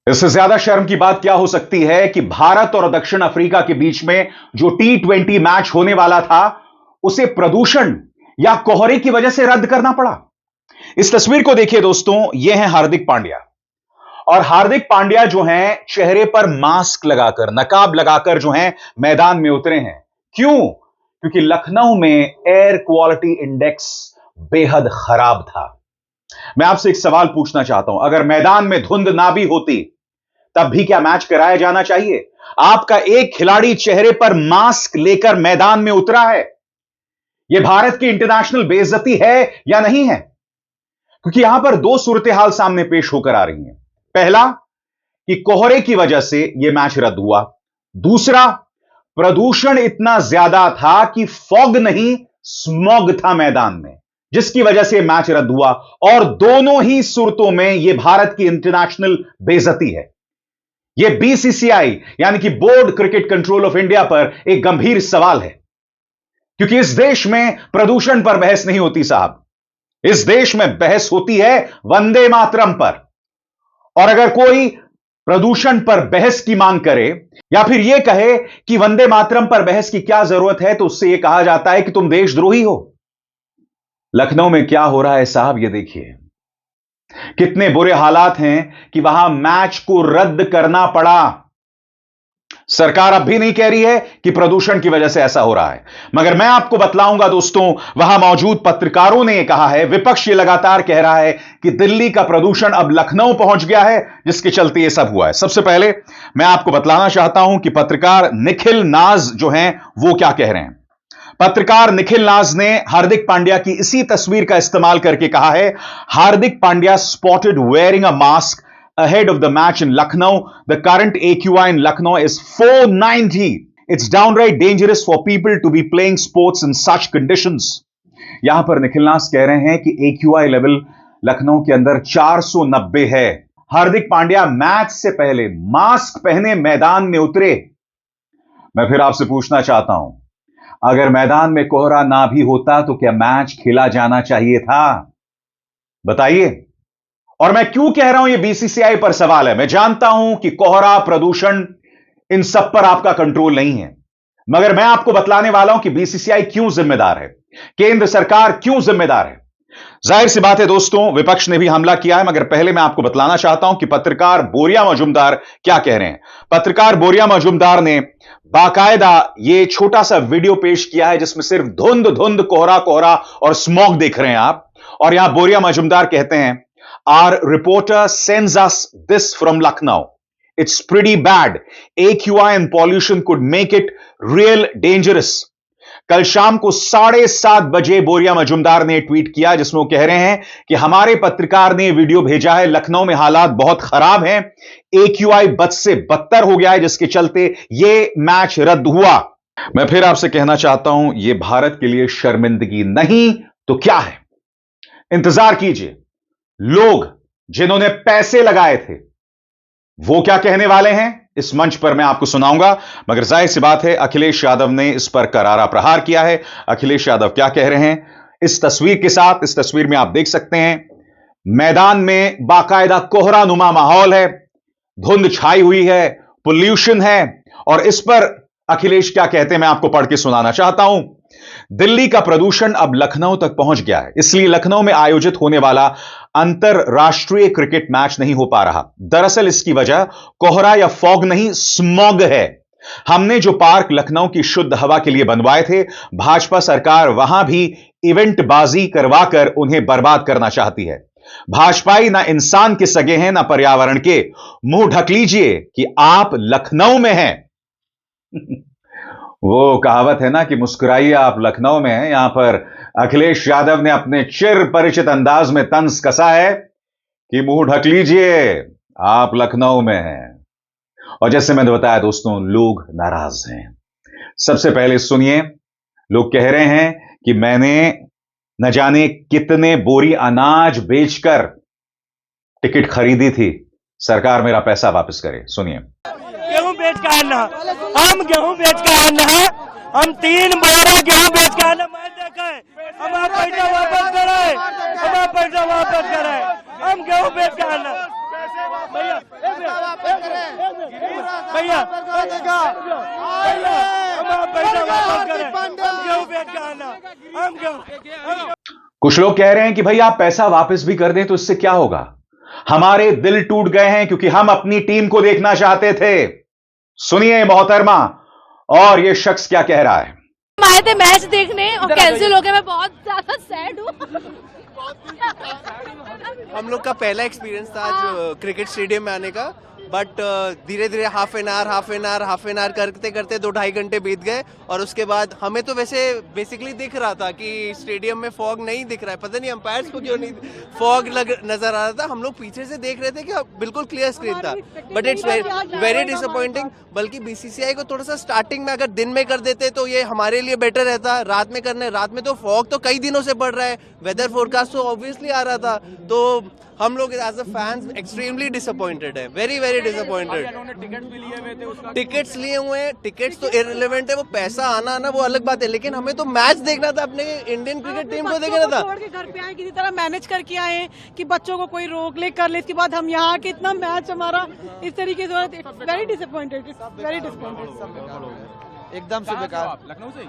इससे ज्यादा शर्म की बात क्या हो सकती है कि भारत और दक्षिण अफ्रीका के बीच में जो T20 मैच होने वाला था उसे प्रदूषण या कोहरे की वजह से रद्द करना पड़ा। इस तस्वीर को देखिए दोस्तों, यह है हार्दिक पांड्या। और हार्दिक पांड्या जो हैं चेहरे पर मास्क लगाकर, नकाब लगाकर जो हैं मैदान में उतरे हैं। क्यों? क्योंकि लखनऊ में एयर क्वालिटी इंडेक्स बेहद खराब था। मैं आपसे एक सवाल पूछना चाहता हूं, अगर मैदान में धुंध ना भी होती तब भी क्या मैच कराया जाना चाहिए? आपका एक खिलाड़ी चेहरे पर मास्क लेकर मैदान में उतरा है। यह भारत की इंटरनेशनल बेइज्जती है या नहीं है? क्योंकि यहां पर दो सूरत हाल सामने पेश होकर आ रही हैं। पहला कि कोहरे की वजह से यह मैच रद्द हुआ। दूसरा, प्रदूषण इतना ज्यादा था कि फॉग नहीं स्मॉग था मैदान में, जिसकी वजह से मैच रद्द हुआ। और दोनों ही सूरतों में यह भारत की इंटरनेशनल बेइज्जती है। यह बीसीसीआई यानी कि board cricket control of India पर एक गंभीर सवाल है, क्योंकि इस देश में प्रदूषण पर बहस नहीं होती साहब। इस देश में बहस होती है वंदे मातरम पर। और अगर कोई प्रदूषण पर बहस की मांग करे या फिर यह कहे कि वंदे मातरम पर बहस की क्या जरूरत है, तो उससे यह कहा जाता है कि तुम देशद्रोही हो। लखनऊ में क्या हो रहा है साहब, यह देखिए। कितने बुरे हालात हैं कि वहां मैच को रद्द करना पड़ा। सरकार अब भी नहीं कह रही है कि प्रदूषण की वजह से ऐसा हो रहा है, मगर मैं आपको बतलाऊंगा दोस्तों, वहां मौजूद पत्रकारों ने यह कहा है, विपक्ष ये लगातार कह रहा है कि दिल्ली का प्रदूषण अब लखनऊ पहुंच गया है, जिसके चलते यह सब हुआ है। सबसे पहले मैं आपको बतलाना चाहता हूं कि पत्रकार निखिल नाज जो हैं वो क्या कह रहे हैं। पत्रकार निखिल नाज ने हार्दिक पांड्या की इसी तस्वीर का इस्तेमाल करके कहा है, Hardik Pandya spotted wearing a mask ahead of the match in Lucknow. The current AQI in Lucknow is 490. It's downright dangerous for people to be playing sports in such conditions. यहां पर निखिल नाज कह रहे हैं कि AQI लेवल लखनऊ के अंदर 490 है। हार्दिक पांड्या मैच से पहले मास्क पहने मैदान में उतरे। मैं फिर आपसे पूछना चाहता हूं, अगर मैदान में कोहरा ना भी होता तो क्या मैच खेला जाना चाहिए था? बताइए। और मैं क्यों कह रहा हूं यह बीसीसीआई पर सवाल है। मैं जानता हूं कि कोहरा, प्रदूषण, इन सब पर आपका कंट्रोल नहीं है, मगर मैं आपको बतलाने वाला हूं कि बीसीसीआई क्यों जिम्मेदार है, केंद्र सरकार क्यों जिम्मेदार है। जाहिर सी बात है दोस्तों, विपक्ष ने भी हमला किया है, मगर पहले मैं आपको बतलाना चाहता हूं कि पत्रकार बोरिया मजूमदार क्या कह रहे हैं। पत्रकार बोरिया मजूमदार ने बाकायदा यह छोटा सा वीडियो पेश किया है, जिसमें सिर्फ धुंध धुंध, कोहरा कोहरा और स्मॉग देख रहे हैं आप। और यहां बोरिया मजूमदार कहते हैं, our reporter sends us this from Lucknow. It's pretty bad. AQI and pollution could make it real dangerous. कल शाम को 7:30 बजे बोरिया मजूमदार ने ट्वीट किया, जिसमें वो कह रहे हैं कि हमारे पत्रकार ने वीडियो भेजा है, लखनऊ में हालात बहुत खराब हैं, AQI बद से बदतर हो गया है, जिसके चलते यह मैच रद्द हुआ। मैं फिर आपसे कहना चाहता हूं, यह भारत के लिए शर्मिंदगी नहीं तो क्या है। इंतजार कीजिए, लोग जिन्होंने पैसे लगाए थे वो क्या कहने वाले हैं इस मंच पर मैं आपको सुनाऊंगा। मगर जाहिर सी बात है, अखिलेश यादव ने इस पर करारा प्रहार किया है। अखिलेश यादव क्या कह रहे हैं इस तस्वीर के साथ, इस तस्वीर में आप देख सकते हैं, मैदान में बाकायदा कोहरा नुमा माहौल है, धुंध छाई हुई है, पोल्यूशन है। और इस पर अखिलेश क्या कहते हैं मैं आपको पढ़ के सुनाना चाहता हूं। दिल्ली का प्रदूषण अब लखनऊ तक पहुंच गया है, इसलिए लखनऊ में आयोजित होने वाला अंतरराष्ट्रीय क्रिकेट मैच नहीं हो पा रहा। दरअसल इसकी वजह कोहरा या फॉग नहीं, स्मॉग है। हमने जो पार्क लखनऊ की शुद्ध हवा के लिए बनवाए थे, भाजपा सरकार वहां भी इवेंट बाजी करवाकर उन्हें बर्बाद करना चाहती है। भाजपाई ना इंसान के सगे हैं ना पर्यावरण के। मुंह ढक लीजिए कि आप लखनऊ में हैं। वो कहावत है ना कि मुस्कुराइए आप लखनऊ में हैं। यहां पर अखिलेश यादव ने अपने चिर परिचित अंदाज में तंज कसा है कि मुंह ढक लीजिए, आप लखनऊ में हैं। और जैसे मैंने बताया दोस्तों, लोग नाराज हैं। सबसे पहले सुनिए, लोग कह रहे हैं कि मैंने न जाने कितने बोरी अनाज बेचकर टिकट खरीदी थी, सरकार मेरा पैसा वापस करे। सुनिए। गेहूं बेच के आना, हम गेहूं बेच के आना, हम 3 बोरा गेहूं बेच के आना। मैं देखा है, हमारा पैसा वापस करे, हमारा पैसा वापस करे, हम गेहूं बेच के आना। भैया भैया हम आप पैसा वापस करें, हम गेहूं बेच के आना, हम गेहूं। कुछ लोग कह रहे हैं कि भाई आप पैसा वापस भी कर दें तो इससे क्या होगा, हमारे दिल टूट गए हैं क्योंकि हम अपनी टीम को देखना चाहते थे। सुनिए मोहतरमा और ये शख्स क्या कह रहा है। हम आए थे मैच देखने और कैंसिल हो गया, मैं बहुत ज्यादा सैड हूँ। हम लोग का पहला एक्सपीरियंस था आज क्रिकेट स्टेडियम में आने का, बट धीरे धीरे हाफ एन आवर करते करते 2-2.5 घंटे बीत गए। और उसके बाद हमें तो वैसे बेसिकली दिख रहा था कि स्टेडियम में फॉग नहीं दिख रहा है, पता नहीं अंपायर्स को क्यों नहीं फॉग नजर आ रहा था। हम लोग पीछे से देख रहे थे कि बिल्कुल क्लियर स्क्रीन था, बट इट्स वेरी डिसअपॉइंटिंग। बल्कि बीसीसीआई को थोड़ा सा स्टार्टिंग में अगर दिन में कर देते तो ये हमारे लिए बेटर रहता। रात में करने, रात में तो फॉग तो कई दिनों से पड़ रहा है, वेदर फोरकास्ट तो ऑब्वियसली आ रहा था, तो हम लोग as a fans extremely disappointed है, वेरी वेरी डिसअपॉइंटेड। टिकट्स लिए हुए हैं, टिकट्स तो इररिलेवेंट है, वो पैसा आना ना वो अलग बात है, लेकिन हमें तो मैच देखना था, अपने इंडियन क्रिकेट टीम को देखना था। छोड़ के घर पे आए, किसी तरह मैनेज करके आए कि बच्चों को कोई रोक ले कर ले, इसके बाद हम यहाँ के इतना मैच हमारा इस तरीके से, वेरी डिसअपॉइंटेड, वेरी डिसअपॉइंटेड, एकदम से बेकार। लखनऊ से,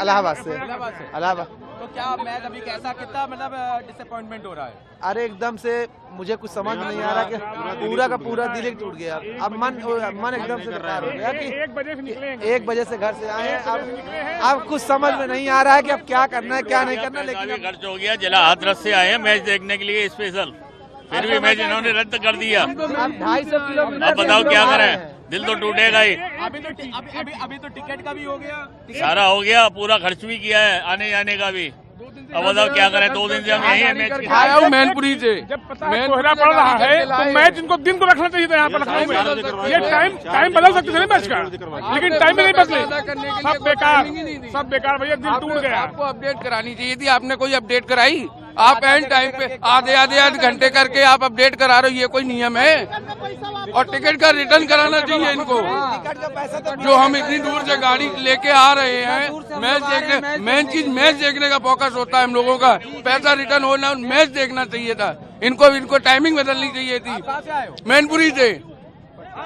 इलाहाबाद से। इलाहाबाद। तो क्या मैच अभी कैसा, कितना मतलब डिसअपॉइंटमेंट हो रहा है? अरे एकदम से मुझे कुछ समझ में नहीं आ रहा कि पूरा का पूरा दिल ही टूट गया। अब मन एकदम से बेकार हो गया कि 1 बजे से घर से आए, अब कुछ समझ में नहीं आ रहा है कि अब क्या करना है क्या नहीं करना। लेकिन खर्च हो गया, जिला हाथरस से आए हैं मैच देखने के लिए स्पेशल, फिर भी मैच इन्होंने रद्द कर दिया। अब 250 किलोमीटर, अब बताओ क्या करें, दिल तो टूटेगा ही। अभी तो टिकट का भी हो गया, सारा हो गया, पूरा खर्च भी किया है, आने जाने का भी। अब बताओ क्या करें, 2 दिन से हम यही है मैच आया हूँ मैनपुरी से। जब कोहरा पड़ रहा है तो मैच इनको दिन को रखना चाहिए था यहाँ पर लखनऊ में। ये टाइम बदल सकते थे मैच का, लेकिन टाइम में नहीं बदले, सब बेकार भैया, दिल टूट गया। आपको अपडेट करानी चाहिए थी, आपने कोई अपडेट कराई? आप एंड टाइम पे आधे घंटे करके आप अपडेट करा रहे हो, ये कोई नियम है? और टिकट का रिटर्न कराना चाहिए इनको। जो हम इतनी दूर से गाड़ी लेके आ रहे हैं मैच देखने, मेन चीज मैच देखने का फोकस होता है हम लोगों का, पैसा रिटर्न होना, मैच देखना चाहिए था। इनको टाइमिंग बदलनी चाहिए थी। मैनपुरी से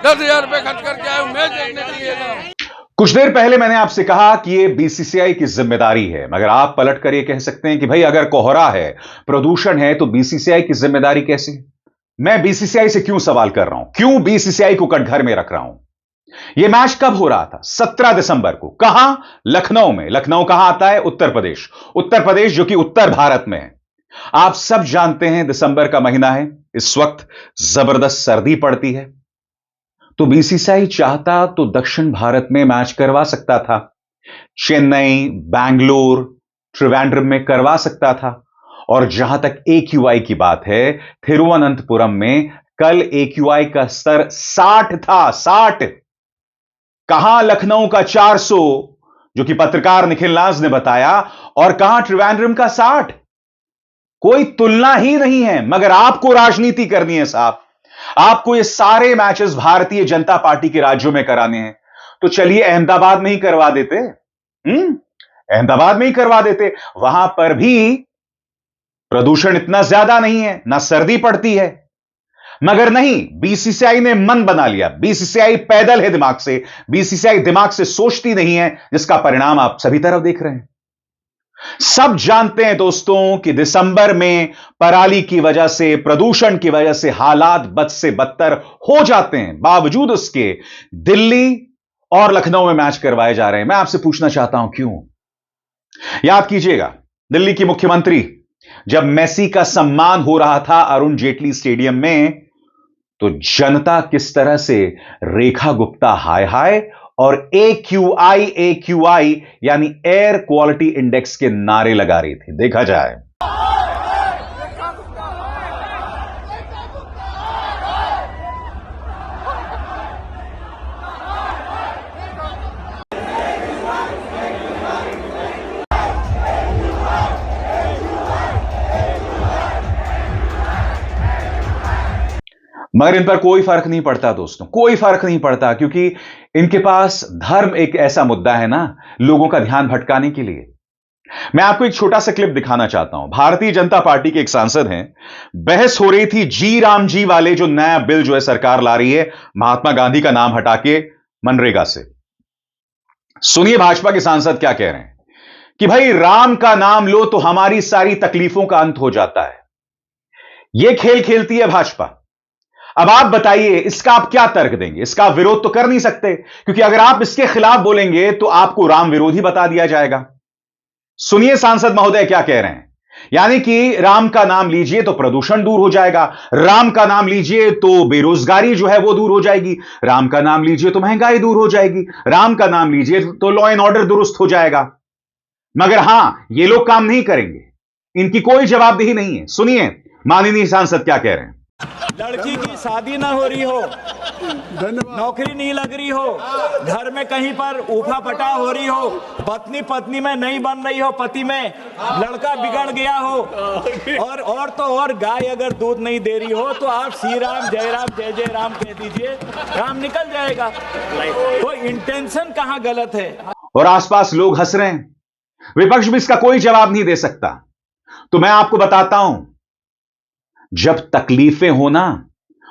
10,000 रुपए खर्च करके आए, मैच देखने चाहिए था। कुछ देर पहले मैंने आपसे कहा कि यह बीसीसीआई की जिम्मेदारी है, मगर आप पलट कर यह कह सकते हैं कि भाई अगर कोहरा है, प्रदूषण है, तो बीसीसीआई की जिम्मेदारी कैसे? मैं बीसीसीआई से क्यों सवाल कर रहा हूं, क्यों बीसीसीआई को कटघर में रख रहा हूं? यह मैच कब हो रहा था? 17 दिसंबर को। कहां? लखनऊ में। लखनऊ कहां आता है? उत्तर प्रदेश। उत्तर प्रदेश जो कि उत्तर भारत में है। आप सब जानते हैं दिसंबर का महीना है, इस वक्त जबरदस्त सर्दी पड़ती है, तो बीसीसीआई चाहता तो दक्षिण भारत में मैच करवा सकता था, चेन्नई, बैंगलोर, त्रिवेंद्रम में करवा सकता था। और जहां तक AQI की बात है, थिरुवनंतपुरम में कल AQI का स्तर 60 था, 60। कहां लखनऊ का 400 जो कि पत्रकार निखिल नाज ने बताया, और कहां त्रिवेंद्रम का 60। कोई तुलना ही नहीं है। मगर आपको राजनीति करनी है साहब, आपको ये सारे मैचेस भारतीय जनता पार्टी के राज्यों में कराने हैं, तो चलिए अहमदाबाद में ही करवा देते। अहमदाबाद में ही करवा देते, वहां पर भी प्रदूषण इतना ज्यादा नहीं है, ना सर्दी पड़ती है। मगर नहीं, बीसीसीआई ने मन बना लिया। बीसीसीआई पैदल है दिमाग से, बीसीसीआई दिमाग से सोचती नहीं है, जिसका परिणाम आप सभी तरफ देख रहे हैं। सब जानते हैं दोस्तों कि दिसंबर में पराली की वजह से, प्रदूषण की वजह से हालात बद से बदतर हो जाते हैं। बावजूद उसके दिल्ली और लखनऊ में मैच करवाए जा रहे हैं। मैं आपसे पूछना चाहता हूं क्यों? याद कीजिएगा, दिल्ली की मुख्यमंत्री जब मेसी का सम्मान हो रहा था अरुण जेटली स्टेडियम में, तो जनता किस तरह से रेखा गुप्ता हाय हाय और AQI यानी एयर क्वालिटी इंडेक्स के नारे लगा रही थी। देखा जाए। मगर इन पर कोई फर्क नहीं पड़ता दोस्तों, कोई फर्क नहीं पड़ता, क्योंकि इनके पास धर्म एक ऐसा मुद्दा है ना, लोगों का ध्यान भटकाने के लिए। मैं आपको एक छोटा सा क्लिप दिखाना चाहता हूं। भारतीय जनता पार्टी के एक सांसद हैं, बहस हो रही थी जी राम जी वाले जो नया बिल जो है सरकार ला रही है, महात्मा गांधी का नाम हटा के मनरेगा से। सुनिए भाजपा के सांसद क्या कह रहे हैं कि भाई राम का नाम लो तो हमारी सारी तकलीफों का अंत हो जाता है। यह खेल खेलती है भाजपा। अब आप बताइए, इसका आप क्या तर्क देंगे? इसका आप विरोध तो कर नहीं सकते, क्योंकि अगर आप इसके खिलाफ बोलेंगे तो आपको राम विरोधी बता दिया जाएगा। सुनिए सांसद महोदय क्या कह रहे हैं। यानी कि राम का नाम लीजिए तो प्रदूषण दूर हो जाएगा, राम का नाम लीजिए तो बेरोजगारी जो है वो दूर हो जाएगी, राम का नाम लीजिए तो महंगाई दूर हो जाएगी, राम का नाम लीजिए तो लॉ एंड ऑर्डर दुरुस्त हो जाएगा। मगर हां, ये लोग काम नहीं करेंगे, इनकी कोई जवाबदेही नहीं है। सुनिए माननीय सांसद क्या कह रहे हैं। लड़की की शादी ना हो रही हो, नौकरी नहीं लग रही हो, घर में कहीं पर ऊफा पटा हो रही हो, पत्नी में नहीं बन रही हो, पति में लड़का बिगड़ गया हो, और तो और गाय अगर दूध नहीं दे रही हो तो आप श्री राम जय राम कह दीजिए, काम निकल जाएगा। तो इंटेंशन कहां गलत है? और आसपास लोग हंस रहे हैं, विपक्ष भी इसका कोई जवाब नहीं दे सकता। तो मैं आपको बताता हूं, जब तकलीफें हो ना,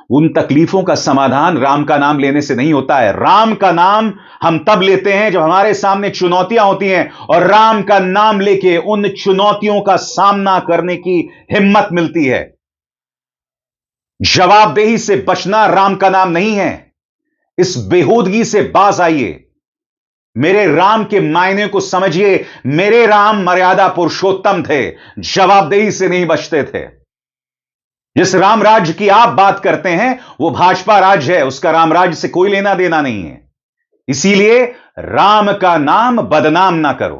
उन तकलीफों का समाधान राम का नाम लेने से नहीं होता है। राम का नाम हम तब लेते हैं जब हमारे सामने चुनौतियां होती हैं, और राम का नाम लेके उन चुनौतियों का सामना करने की हिम्मत मिलती है। जवाबदेही से बचना राम का नाम नहीं है। इस बेहूदगी से बाज आइए, मेरे राम के मायने को समझिए। मेरे राम मर्यादा पुरुषोत्तम थे, जवाबदेही से नहीं बचते थे। जिस राम राज्य की आप बात करते हैं वो भाजपा राज्य है, उसका राम राज्य से कोई लेना देना नहीं है। इसीलिए राम का नाम बदनाम ना करो।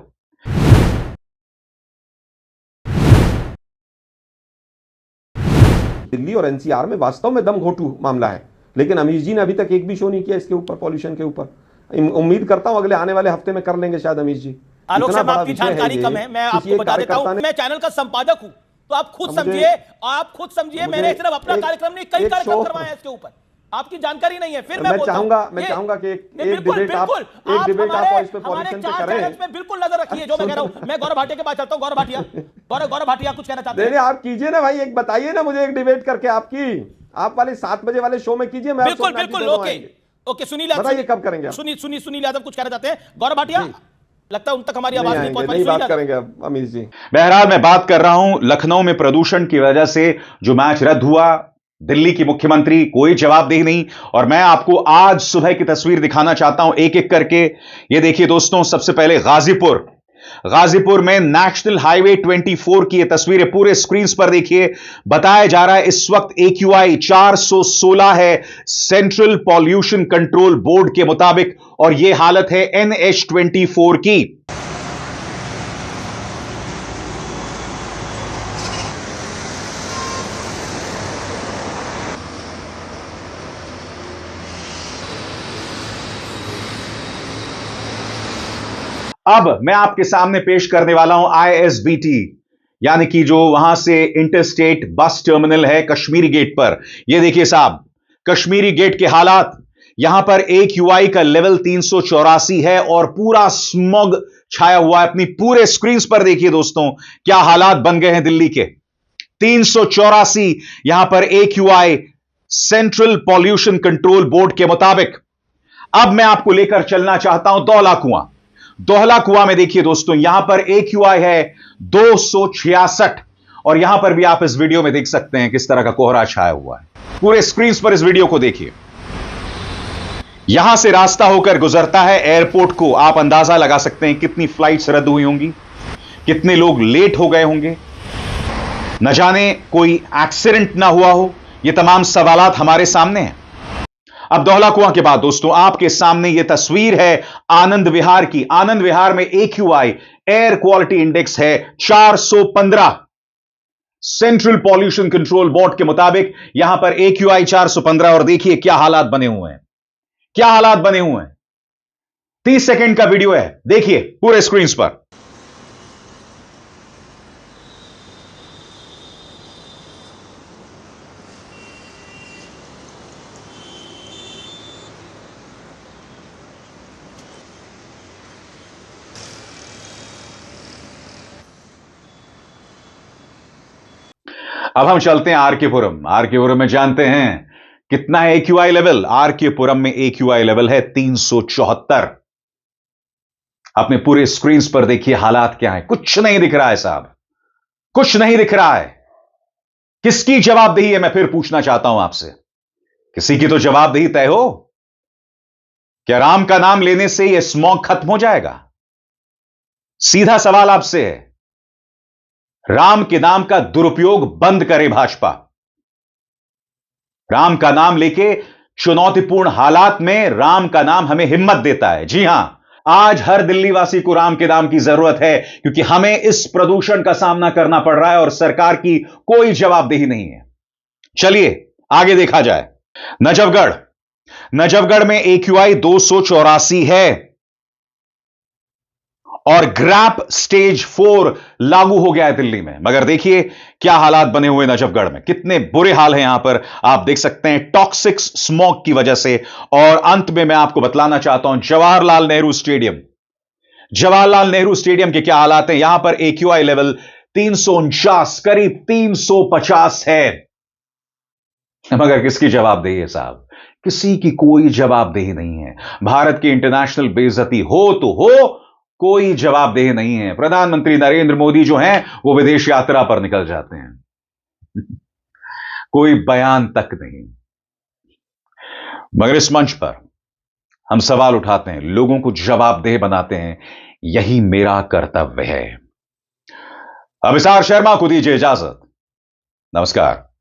दिल्ली और एनसीआर में वास्तव में दम घोटू मामला है, लेकिन अमीश जी ने अभी तक एक भी शो नहीं किया इसके ऊपर, पॉल्यूशन के ऊपर। उम्मीद करता हूं अगले आने वाले हफ्ते में कर लेंगे शायद अमीश जी। आलोक साहब, आपकी जानकारी कम है, मैं आपको बता देता हूं, मैं चैनल का संपादक हूं, तो आप खुद समझिए, मैंने सिर्फ अपना कार्यक्रम नहीं, कई कार्यक्रम करवाए हैं इसके ऊपर, आपकी जानकारी नहीं है। फिर मैं चाहूंगा कि एक डिबेट आप इस पे पॉल्यूशन पे करें। बिल्कुल नजर रखिए जो मैं कह रहा हूं। मैं गौरव भाटिया के पास चलता हूं। गौरव भाटिया कुछ कहना चाहते हैं? आप कीजिए ना भाई, एक बताइए ना मुझे, एक डिबेट करके आप वाले 7 बजे वाले शो में कीजिए। बिल्कुल ओके। सुनील यादव, बताइए कब करेंगे? सुनील यादव कुछ कहना चाहते हैं? गौरव भाटिया, लगता है उन तक हमारी आवाज नहीं पहुंच पाई। बात करेंगे अमीश जी। बहरहाल मैं बात कर रहा हूं, लखनऊ में प्रदूषण की वजह से जो मैच रद्द हुआ, दिल्ली की मुख्यमंत्री कोई जवाबदेही नहीं। और मैं आपको आज सुबह की तस्वीर दिखाना चाहता हूं एक एक करके। ये देखिए दोस्तों, सबसे पहले गाजीपुर में नेशनल हाईवे 24 की ये तस्वीरें पूरे स्क्रीन पर देखिए। बताया जा रहा है इस वक्त AQI 416 है सेंट्रल पॉल्यूशन कंट्रोल बोर्ड के मुताबिक, और यह हालत है NH24 की। अब मैं आपके सामने पेश करने वाला हूं ISBT, यानी कि जो वहां से इंटरस्टेट बस टर्मिनल है कश्मीरी गेट पर। यह देखिए साहब, कश्मीरी गेट के हालात। यहां पर AQI का लेवल 384 है और पूरा स्मॉग छाया हुआ है। अपनी पूरे स्क्रीन पर देखिए दोस्तों, क्या हालात बन गए हैं दिल्ली के। 384 यहां पर AQI central pollution control board के मुताबिक। अब मैं आपको लेकर चलना चाहता हूं दोहला कुआं में। देखिए दोस्तों, यहां पर AQI है 266, और यहां पर भी आप इस वीडियो में देख सकते हैं किस तरह का कोहरा छाया हुआ है। पूरे स्क्रीन पर इस वीडियो को देखिए। यहां से रास्ता होकर गुजरता है एयरपोर्ट को। आप अंदाजा लगा सकते हैं कितनी फ्लाइट्स रद्द हुई होंगी, कितने लोग लेट हो गए होंगे, न जाने कोई एक्सीडेंट ना हुआ हो। ये तमाम सवालात हमारे सामने हैं। अब दोहला कुआं के बाद दोस्तों आपके सामने यह तस्वीर है आनंद विहार की। आनंद विहार में AQI एयर क्वालिटी इंडेक्स है 415 सेंट्रल पॉल्यूशन कंट्रोल बोर्ड के मुताबिक। यहां पर AQI 415, और देखिए क्या हालात बने हुए हैं, 30 सेकंड का वीडियो है, देखिए पूरे स्क्रीन पर। अब हम चलते हैं आरके पुरम में। जानते हैं कितना है AQI लेवल? आरके पुरम में AQI लेवल है 374। अपने पूरे स्क्रीन पर देखिए हालात क्या है। कुछ नहीं दिख रहा है साहब, कुछ नहीं दिख रहा है। किसकी जवाबदेही है, मैं फिर पूछना चाहता हूं आपसे। किसी की तो जवाबदेही तय हो। क्या राम का नाम लेने से यह स्मॉग खत्म हो जाएगा? सीधा सवाल आपसे है। राम के नाम का दुरुपयोग बंद करे भाजपा। राम का नाम लेके चुनौतीपूर्ण हालात में राम का नाम हमें हिम्मत देता है। जी हां, आज हर दिल्ली वासी को राम के नाम की जरूरत है, क्योंकि हमें इस प्रदूषण का सामना करना पड़ रहा है और सरकार की कोई जवाबदेही नहीं है। चलिए आगे देखा जाए। नजफगढ़ में AQI 284 है और ग्रैप स्टेज 4 लागू हो गया है दिल्ली में। मगर देखिए क्या हालात बने हुए नजफगढ़ में, कितने बुरे हाल हैं यहां पर। आप देख सकते हैं टॉक्सिक स्मोक की वजह से। और अंत में मैं आपको बतलाना चाहता हूं जवाहरलाल नेहरू स्टेडियम के क्या हालात हैं। यहां पर AQI लेवल 349, करीब 350 है। मगर किसकी जवाबदेही है साहब? किसी की कोई जवाबदेही नहीं है। भारत की इंटरनेशनल बेइज्जती हो तो हो, कोई जवाबदेही नहीं है। प्रधानमंत्री नरेंद्र मोदी जो हैं वो विदेश यात्रा पर निकल जाते हैं, कोई बयान तक नहीं। मगर इस मंच पर हम सवाल उठाते हैं, लोगों को जवाबदेह बनाते हैं। यही मेरा कर्तव्य है। अभिसार शर्मा को दीजिए इजाजत। नमस्कार।